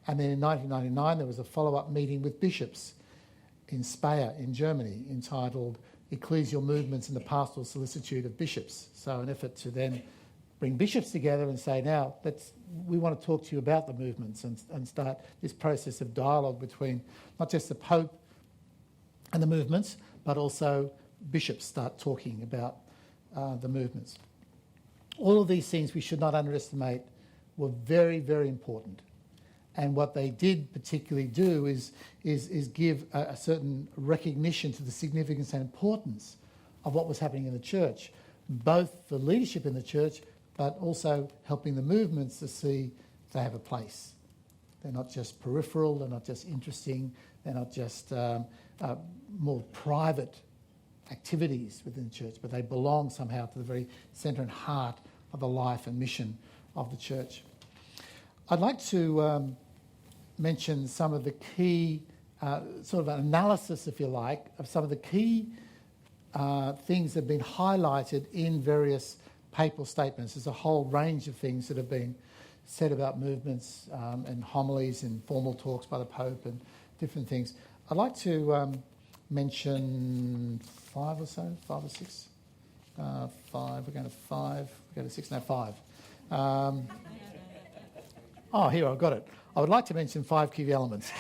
And then in 1999, there was a follow-up meeting with bishops in Speyer in Germany entitled Ecclesial Movements in the Pastoral Solicitude of Bishops. So an effort to then bring bishops together and say, now, we want to talk to you about the movements and start this process of dialogue between not just the Pope and the movements, but also bishops start talking about the movements. All of these things we should not underestimate were very, very important. And what they did particularly do is give a certain recognition to the significance and importance of what was happening in the church, both the leadership in the church, but also helping the movements to see they have a place. They're not just peripheral, they're not just interesting, they're not just more private activities within the church, but they belong somehow to the very centre and heart of the life and mission of the church. I'd like to mention some of the key, sort of an analysis, if you like, of some of the key things that have been highlighted in various papal statements. There's a whole range of things that have been said about movements and homilies and formal talks by the Pope and different things. I'd like to mention five or six. Five, we're going to five, we're going to six, no, five. Oh, here, I've got it. I would like to mention 5 key elements.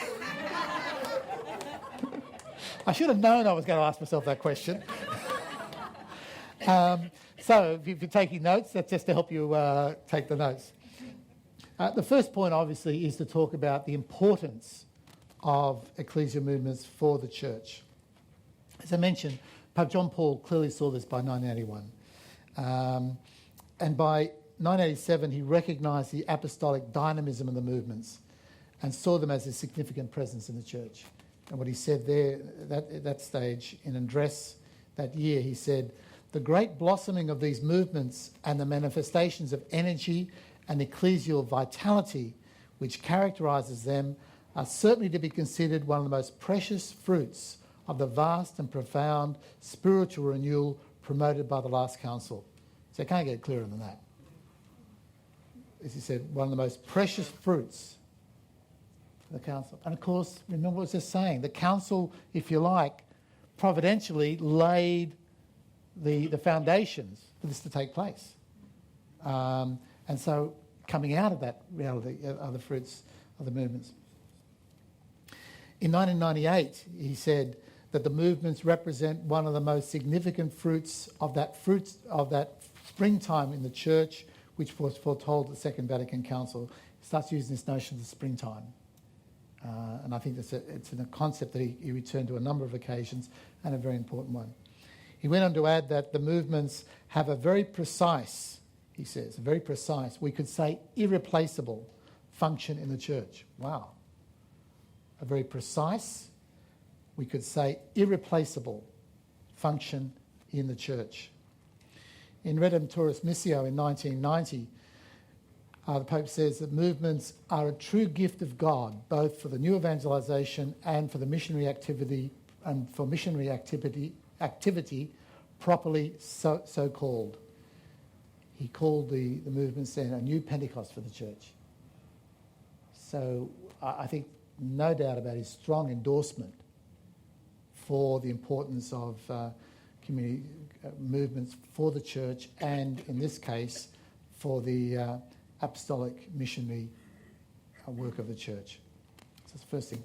I should have known I was going to ask myself that question. So if you're taking notes, that's just to help you take the notes. The first point, obviously, is to talk about the importance of ecclesial movements for the church. As I mentioned, Pope John Paul clearly saw this by 1981. And by 1987, he recognised the apostolic dynamism of the movements and saw them as a significant presence in the church. And what he said there at that stage in an address that year, he said, "The great blossoming of these movements and the manifestations of energy and ecclesial vitality which characterises them are certainly to be considered one of the most precious fruits of the vast and profound spiritual renewal promoted by the last council." So I can't get clearer than that. As he said, one of the most precious fruits of the council. And of course, remember what I was just saying, the council, if you like, providentially laid the foundations for this to take place. And so coming out of that reality are the fruits of the movements. In 1998, he said that the movements represent one of the most significant fruits of that springtime in the church, which was foretold at the Second Vatican Council. He starts using this notion of the springtime. And I think it's a concept that he returned to a number of occasions, and a very important one. He went on to add that the movements have a very precise, he says, a very precise, we could say irreplaceable function in the church. Wow. A very precise, we could say irreplaceable function in the church. In Redemptoris Missio in 1990, the Pope says that movements are a true gift of God, both for the new evangelization and for the missionary activity, properly so called. He called the movements then a new Pentecost for the church. So I think no doubt about his strong endorsement for the importance of community movements for the church, and in this case for the apostolic missionary work of the church. So that's the first thing.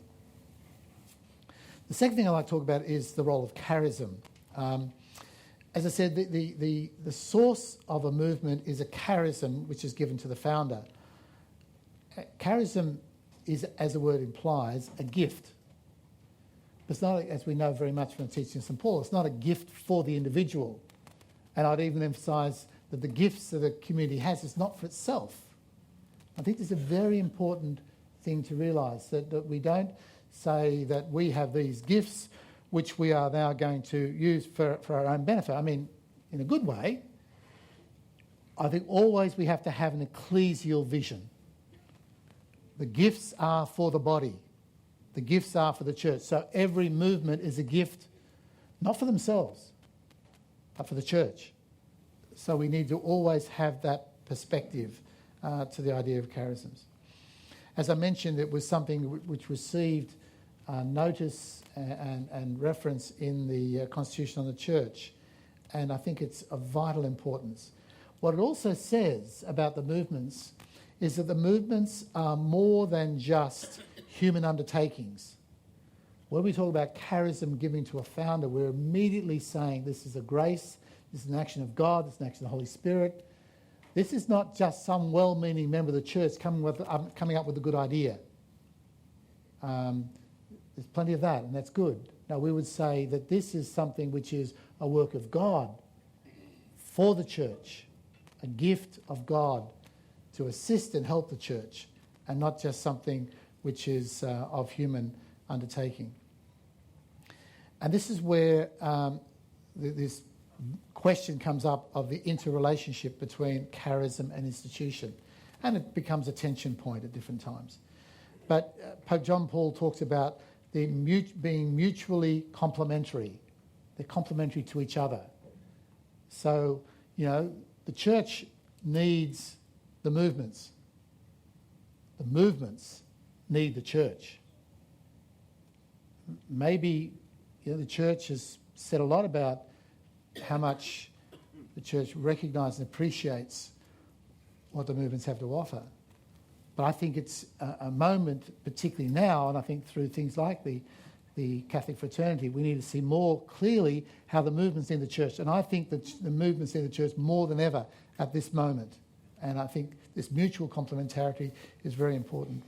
The second thing I'd like to talk about is the role of charism. As I said, the source of a movement is a charism which is given to the founder. Charism is, as the word implies, a gift. It's not, as we know very much from the teaching of St. Paul, it's not a gift for the individual. And I'd even emphasise that the gifts that a community has is not for itself. I think this is a very important thing to realise, that we don't say that we have these gifts which we are now going to use for our own benefit. I mean, in a good way, I think always we have to have an ecclesial vision. The gifts are for the body. The gifts are for the church. So every movement is a gift, not for themselves, but for the church. So we need to always have that perspective to the idea of charisms. As I mentioned, it was something which received notice and reference in the Constitution on the Church, and I think it's of vital importance. What it also says about the movements is that the movements are more than just human undertakings. When we talk about charism giving to a founder, we're immediately saying this is a grace, this is an action of God, this is an action of the Holy Spirit. This is not just some well-meaning member of the church coming up with a good idea. There's plenty of that, and that's good. Now, we would say that this is something which is a work of God for the church, a gift of God to assist and help the church, and not just something which is of human undertaking. And this is where this question comes up of the interrelationship between charism and institution, and it becomes a tension point at different times. But Pope John Paul talks about being mutually complementary. They're complementary to each other. So, the church needs the movements. The movements need the church. Maybe the church has said a lot about how much the church recognises and appreciates what the movements have to offer. But I think it's a moment, particularly now, and I think through things like the Catholic fraternity, we need to see more clearly how the movements in the church. And I think that the movements in the church more than ever at this moment. And I think this mutual complementarity is very important.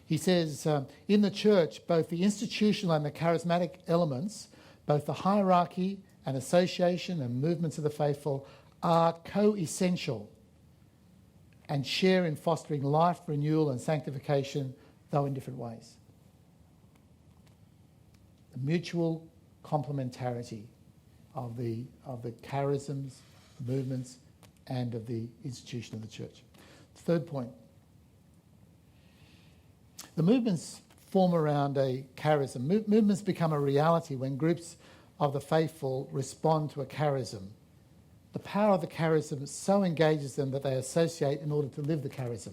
He says, in the church, both the institutional and the charismatic elements, both the hierarchy and association and movements of the faithful are co-essential and share in fostering life, renewal and sanctification, though in different ways. The mutual complementarity of the charisms, the movements, and of the institution of the church. Third point. The movements form around a charism. Movements become a reality when groups of the faithful respond to a charism. The power of the charism so engages them that they associate in order to live the charism.